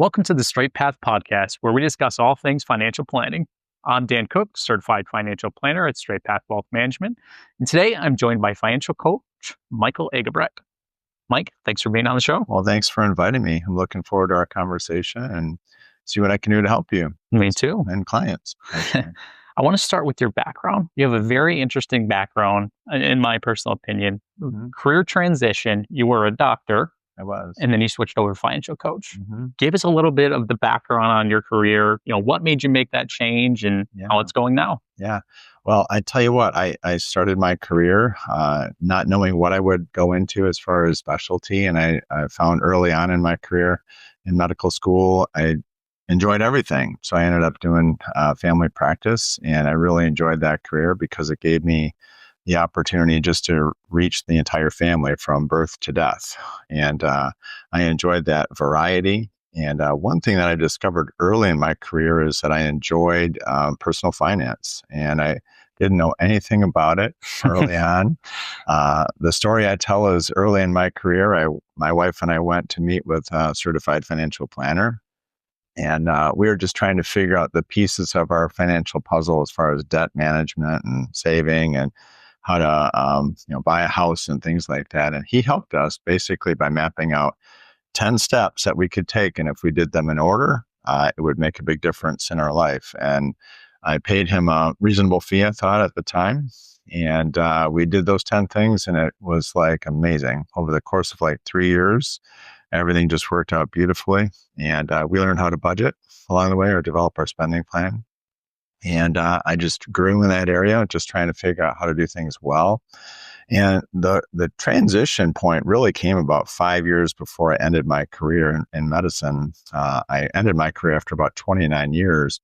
Welcome to the Straight Path Podcast, where we discuss all things financial planning. I'm Dan Cook, certified financial planner at Straight Path Wealth Management. And today I'm joined by financial coach Michael Eggebrecht. Mike, thanks for being on the show. Well, thanks for inviting me. I'm looking forward to our conversation and see what I can do to help you. Me too. And clients. I want to start with your background. You have a very interesting background, in my personal opinion. Career transition. You were a doctor. I was. And then you switched over to financial coach. Give us a little bit of the background on your career. What made you make that change and how it's going now? Yeah. Well, I tell you what, I started my career not knowing what I would go into as far as specialty. And I found early on in my career in medical school, I enjoyed everything. So I ended up doing family practice, and I really enjoyed that career because it gave me the opportunity just to reach the entire family from birth to death. And I enjoyed that variety. And one thing that I discovered early in my career is that I enjoyed personal finance, and I didn't know anything about it early on. The story I tell is early in my career, my wife and I went to meet with a certified financial planner. And we were just trying to figure out the pieces of our financial puzzle as far as debt management and saving and how to buy a house and things like that. And he helped us basically by mapping out 10 steps that we could take. And if we did them in order, it would make a big difference in our life. And I paid him a reasonable fee, I thought, at the time. And we did those 10 things, and it was like amazing. Over the course of like 3 years, everything just worked out beautifully. And we learned how to budget along the way or develop our spending plan. And I just grew in that area, just trying to figure out how to do things well. And the transition point really came about 5 years before I ended my career in medicine. I ended my career after about 29 years.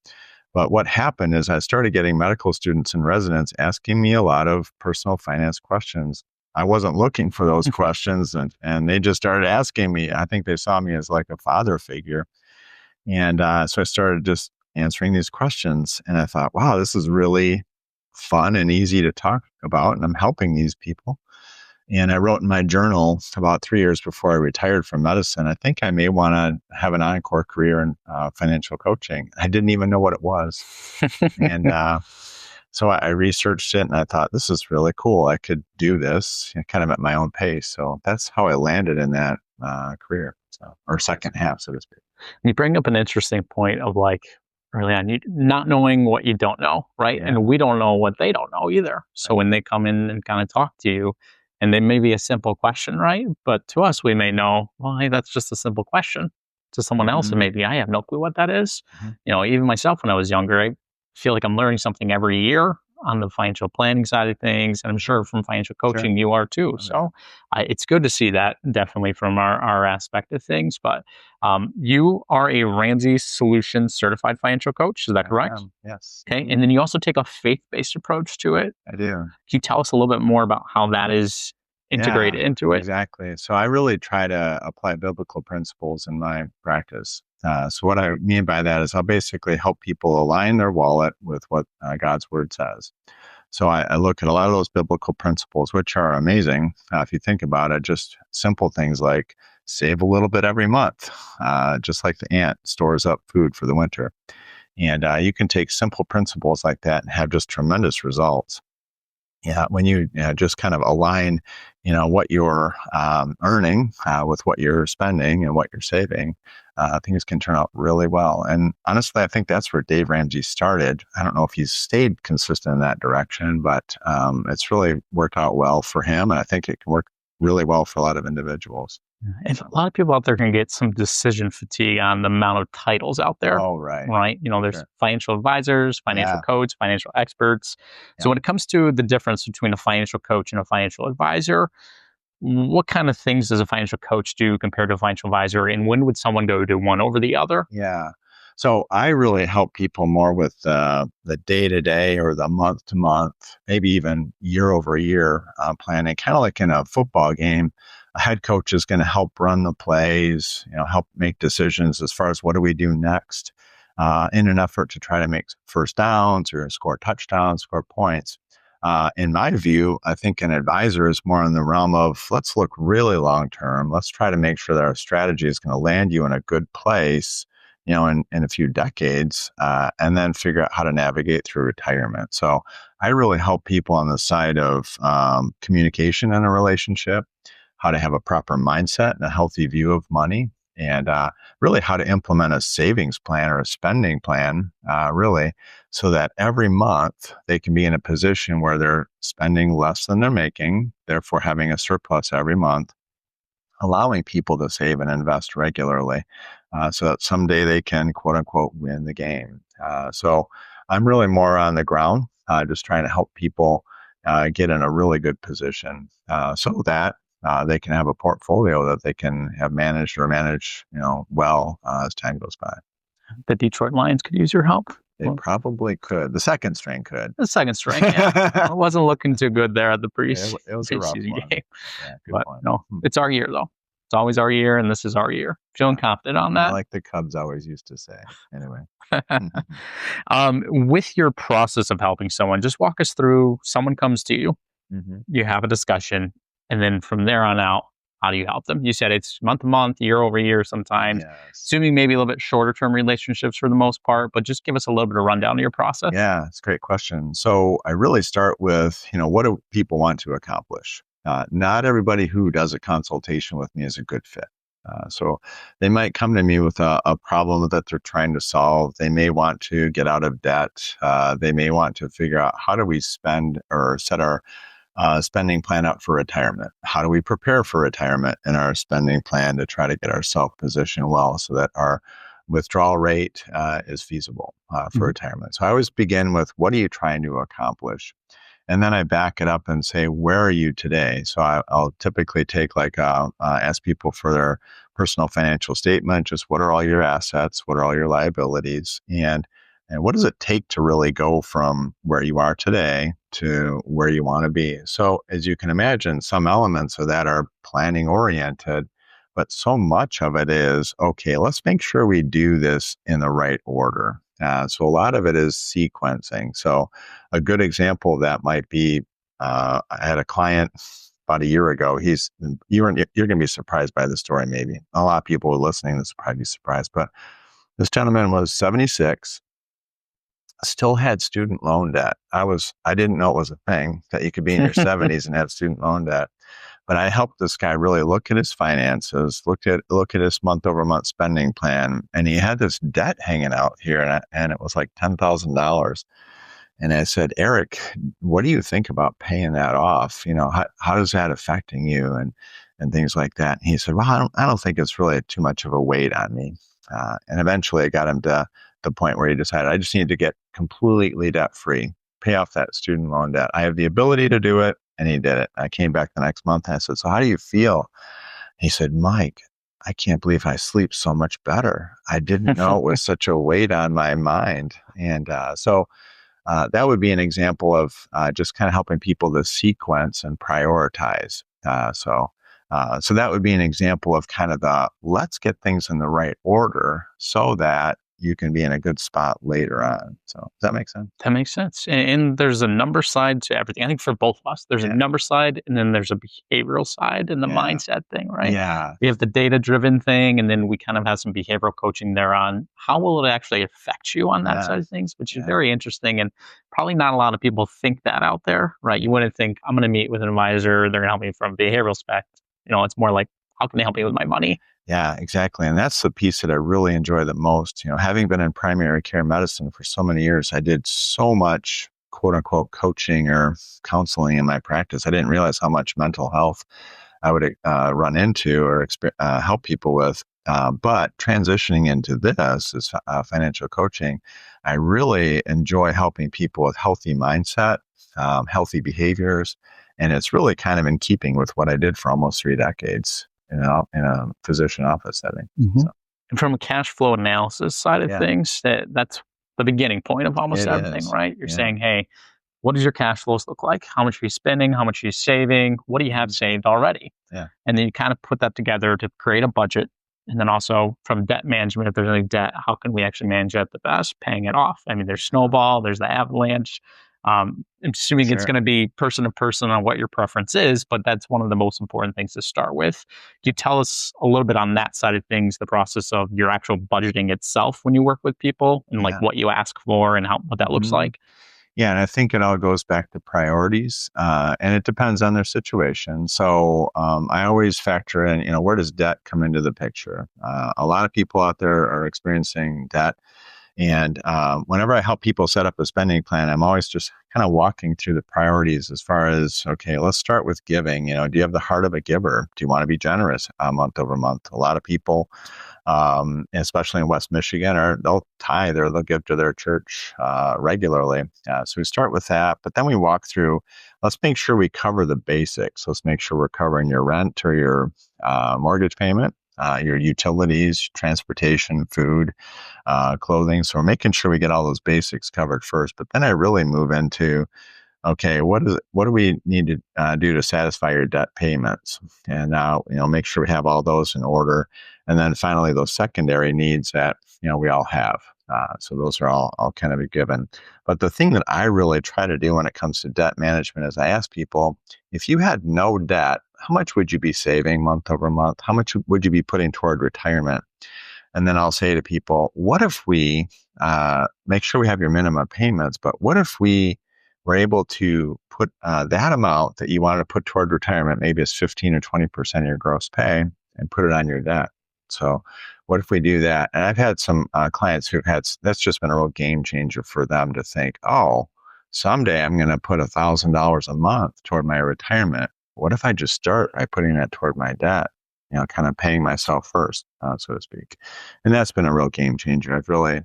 But what happened is I started getting medical students and residents asking me a lot of personal finance questions. I wasn't looking for those questions, and they just started asking me. I think they saw me as like a father figure. And so I started just answering these questions. And I thought, wow, this is really fun and easy to talk about. And I'm helping these people. And I wrote in my journal about 3 years before I retired from medicine, I think I may want to have an encore career in financial coaching. I didn't even know what it was. And so I researched it, and I thought, this is really cool. I could do this kind of at my own pace. So that's how I landed in that career, or second half, so to speak. You bring up an interesting point of like, early on, you not knowing what you don't know, right? Yeah. And we don't know what they don't know either. So when they come in and kind of talk to you, and they may be a simple question, right? But to us, we may know, well, hey, that's just a simple question. To someone else, and maybe I have no clue what that is. Even myself when I was younger, I feel like I'm learning something every year on the financial planning side of things. And I'm sure from financial coaching, you are too. So it's good to see that definitely from our aspect of things. But you are a Ramsey Solutions certified financial coach. Is that correct? Yes. Okay. And then you also take a faith-based approach to it. I do. Can you tell us a little bit more about how that is integrated into it? Exactly. So I really try to apply biblical principles in my practice. So what I mean by that is I'll basically help people align their wallet with what God's word says. So I look at a lot of those biblical principles, which are amazing. If you think about it, just simple things like save a little bit every month, just like the ant stores up food for the winter. And you can take simple principles like that and have just tremendous results. When you just kind of align, what you're earning with what you're spending and what you're saving, things can turn out really well. And honestly, I think that's where Dave Ramsey started. I don't know if he's stayed consistent in that direction, but it's really worked out well for him. And I think it can work really well for a lot of individuals. And a lot of people out there can get some decision fatigue on the amount of titles out there. Oh, right. Right. There's financial advisors, financial coach, financial experts. So when it comes to the difference between a financial coach and a financial advisor, what kind of things does a financial coach do compared to a financial advisor? And when would someone go to one over the other? Yeah. So I really help people more with the day-to-day or the month-to-month, maybe even year-over-year planning, kind of like in a football game. A head coach is going to help run the plays, help make decisions as far as what do we do next in an effort to try to make first downs or score touchdowns, score points. In my view, I think an advisor is more in the realm of let's look really long term. Let's try to make sure that our strategy is going to land you in a good place, in a few decades, and then figure out how to navigate through retirement. So I really help people on the side of communication in a relationship, how to have a proper mindset and a healthy view of money, and really how to implement a savings plan or a spending plan, really, so that every month they can be in a position where they're spending less than they're making, therefore having a surplus every month, allowing people to save and invest regularly, so that someday they can, quote unquote, win the game. So I'm really more on the ground, just trying to help people get in a really good position, so that they can have a portfolio that they can have managed or manage, well, as time goes by. The Detroit Lions could use your help. They probably could. The second string could. The second string, yeah. It wasn't looking too good there at the It was a rough preseason one. game. Yeah, good But point. no, it's our year, though. It's always our year, and this is our year. Feeling confident on that? Like the Cubs always used to say. Anyway. With your process of helping someone, just walk us through. Someone comes to you, you have a discussion, and then from there on out, how do you help them? You said it's month to month, year over year sometimes, Yes. assuming maybe a little bit shorter term relationships for the most part, but just give us a little bit of rundown of your process. Yeah, it's a great question. So I really start with, what do people want to accomplish? Not everybody who does a consultation with me is a good fit. So they might come to me with a problem that they're trying to solve. They may want to get out of debt. They may want to figure out how do we spend or set our spending plan up for retirement. How do we prepare for retirement in our spending plan to try to get ourselves positioned well so that our withdrawal rate is feasible for retirement? So I always begin with what are you trying to accomplish? And then I back it up and say, where are you today? So I'll typically take ask people for their personal financial statement, just what are all your assets? What are all your liabilities? And what does it take to really go from where you are today to where you want to be? So as you can imagine, some elements of that are planning oriented, but so much of it is, okay, let's make sure we do this in the right order. So a lot of it is sequencing. So a good example of that might be, I had a client about a year ago. You're going to be surprised by the story, maybe. A lot of people listening to this will probably be surprised, but this gentleman was 76, still had student loan debt. I didn't know it was a thing that you could be in your 70s and have student loan debt. But I helped this guy really look at his finances, look at his month over month spending plan, and he had this debt hanging out here, and it was like $10,000. And I said, Eric, what do you think about paying that off? How is that affecting you and things like that? And he said, well, I don't think it's really too much of a weight on me. And eventually, I got him to the point where he decided I just need to get completely debt free, pay off that student loan debt. I have the ability to do it. And he did it. I came back the next month and I said, so how do you feel? He said, Mike, I can't believe I sleep so much better. I didn't know it was such a weight on my mind. And so that would be an example of just kind of helping people to sequence and prioritize. So that would be an example of kind of let's get things in the right order so that you can be in a good spot later on. So does that make sense? That makes sense. And there's a number side to everything. I think for both of us, there's a number side and then there's a behavioral side and the mindset thing, right? Yeah. We have the data-driven thing, and then we kind of have some behavioral coaching there on how will it actually affect you on that side of things, which is very interesting. And probably not a lot of people think that out there, right? You wouldn't think, I'm going to meet with an advisor, they're going to help me from a behavioral aspect. It's more like, how can they help me with my money? Yeah, exactly. And that's the piece that I really enjoy the most. Having been in primary care medicine for so many years, I did so much quote unquote coaching or counseling in my practice. I didn't realize how much mental health I would run into or help people with. But transitioning into this as financial coaching, I really enjoy helping people with healthy mindset, healthy behaviors. And it's really kind of in keeping with what I did for almost 3 decades. In a physician office setting. So. And from a cash flow analysis side of things, that's the beginning point of almost everything, right? You're saying, hey, what does your cash flows look like? How much are you spending? How much are you saving? What do you have saved already? Yeah. And then you kind of put that together to create a budget. And then also from debt management, if there's any debt, how can we actually manage that the best? Paying it off. I mean, there's snowball, there's the avalanche. I'm assuming it's Sure. going to be person to person on what your preference is, but that's one of the most important things to start with. Can you tell us a little bit on that side of things, the process of your actual budgeting itself when you work with people and like Yeah. what you ask for and what that looks Mhm. like? Yeah, and I think it all goes back to priorities, and it depends on their situation. So I always factor in, where does debt come into the picture? A lot of people out there are experiencing debt, and whenever I help people set up a spending plan, I'm always just kind of walking through the priorities as far as, okay, let's start with giving. Do you have the heart of a giver? Do you want to be generous month over month? A lot of people, especially in West Michigan, or they'll tithe or they'll give to their church regularly. So we start with that, but then we walk through. Let's make sure we cover the basics. Let's make sure we're covering your rent or your mortgage payment, your utilities, transportation, food, clothing. So we're making sure we get all those basics covered first. But then I really move into, okay, what do we need to do to satisfy your debt payments? And now, make sure we have all those in order. And then finally, those secondary needs that, we all have. So those are all kind of a given. But the thing that I really try to do when it comes to debt management is I ask people, if you had no debt, how much would you be saving month over month? How much would you be putting toward retirement? And then I'll say to people, what if we make sure we have your minimum payments, but what if we were able to put that amount that you want to put toward retirement, maybe it's 15 or 20% of your gross pay, and put it on your debt? So what if we do that? And I've had some clients who've had, that's just been a real game changer for them to think, oh, someday I'm going to put $1,000 a month toward my retirement. What if I just start by putting that toward my debt? Kind of paying myself first, so to speak. And that's been a real game changer. I've really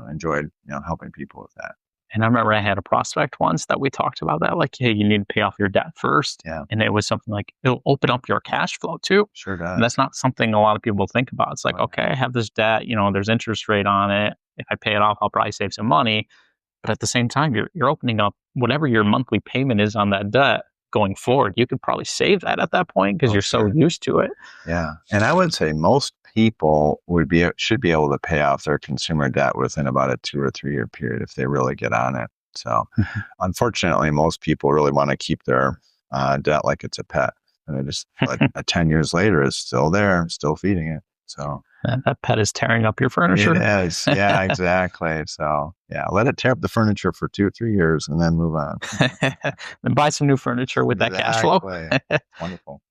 enjoyed, helping people with that. And I remember I had a prospect once that we talked about that, like, hey, you need to pay off your debt first. Yeah, And it was something like, it'll open up your cash flow too. sure And does. that's not something a lot of people think about. It's like, Right. okay, I have this debt, there's interest rate on it. If I pay it off, I'll probably save some money. But at the same time, you're opening up whatever your monthly payment is on that debt going forward. You could probably save that at that point because Oh, you're so sure. used to it. Yeah. And I would say most people should be able to pay off their consumer debt within about a 2 or 3 year period if they really get on it. So unfortunately, most people really want to keep their debt like it's a pet. And they just, like, 10 years later, it's still there, still feeding it. So And that pet is tearing up your it furniture. is. Yeah, exactly. So yeah, let it tear up the furniture for 2 or 3 years and then move on. Then buy some new furniture with that cash flow. Exactly. Wonderful.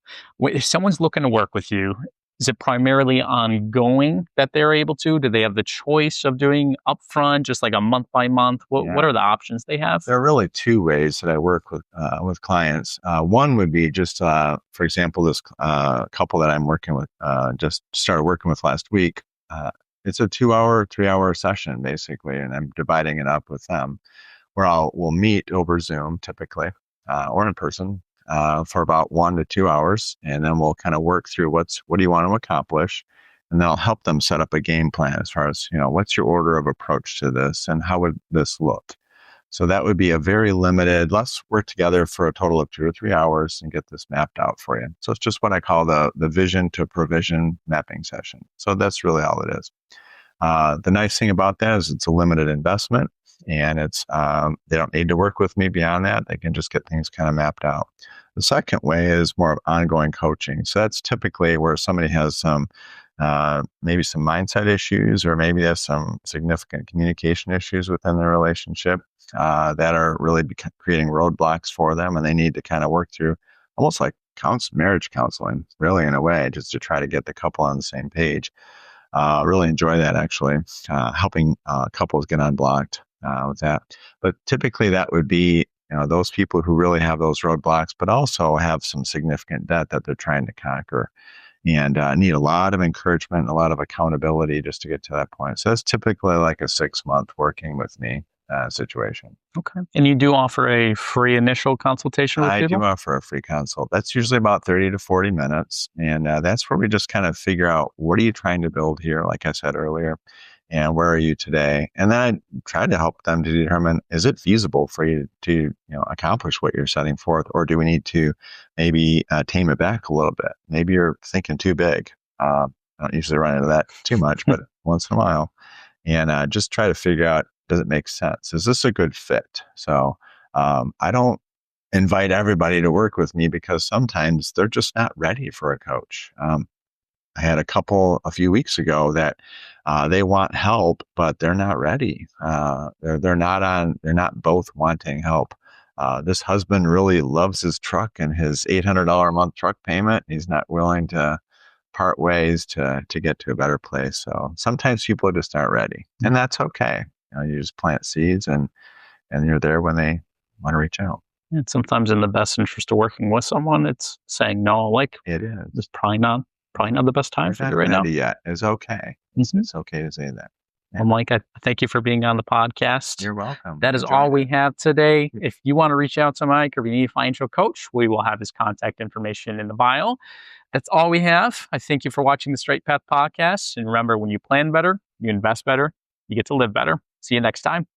If someone's looking to work with you, is it primarily ongoing that they're able to? Do they have the choice of doing upfront, just like a month by month? What Yeah. what are the options they have? There are really two ways that I work with clients. One would be just, for example, this couple that I'm working with just started working with last week. It's a 2 hour, 3 hour session basically, and I'm dividing it up with them, where we'll meet over Zoom typically or in person for about 1 to 2 hours, and then we'll kind of work through what do you want to accomplish, and then I'll help them set up a game plan as far as what's your order of approach to this, and how would this look. So that would be a very limited, let's work together for a total of 2 or 3 hours and get this mapped out for you. So it's just what I call the vision to provision mapping session. So that's really all it is. The nice thing about that is it's a limited investment, and it's they don't need to work with me beyond that. They can just get things kind of mapped out. The second way is more of ongoing coaching. So that's typically where somebody has some maybe some mindset issues, or maybe there's some significant communication issues within their relationship that are really creating roadblocks for them, and they need to kind of work through almost like marriage counseling, really, in a way, just to try to get the couple on the same page. Really enjoy that, actually, helping couples get unblocked with that. But typically that would be those people who really have those roadblocks, but also have some significant debt that they're trying to conquer, and need a lot of encouragement and a lot of accountability just to get to that point. So that's typically like a 6-month working with me situation. Okay. And you do offer a free initial consultation with I people? do offer a free consult. That's usually about 30 to 40 minutes. And that's where we just kind of figure out, what are you trying to build here, like I said earlier, and where are you today? And then I try to help them to determine, is it feasible for you to accomplish what you're setting forth, or do we need to maybe tame it back a little bit? Maybe you're thinking too big. I don't usually run into that too much, but once in a while. And just try to figure out, does it make sense? Is this a good fit? So I don't invite everybody to work with me because sometimes they're just not ready for a coach. I had a few weeks ago that they want help, but they're not ready. They're not both wanting help. This husband really loves his truck and his $800 a month truck payment. He's not willing to part ways to get to a better place. So sometimes people just aren't ready, and that's okay. You just plant seeds, and you're there when they want to reach out. And sometimes in the best interest of working with someone, it's saying no. Like, It is. it's probably not the best time for you right now. Yet. It's okay. It's okay to say that. Yeah. Well, Mike, I thank you for being on the podcast. You're welcome. That is all we have today. If you want to reach out to Mike or if you need a financial coach, we will have his contact information in the bio. That's all we have. I thank you for watching the Straight Path Podcast. And remember, when you plan better, you invest better, you get to live better. See you next time.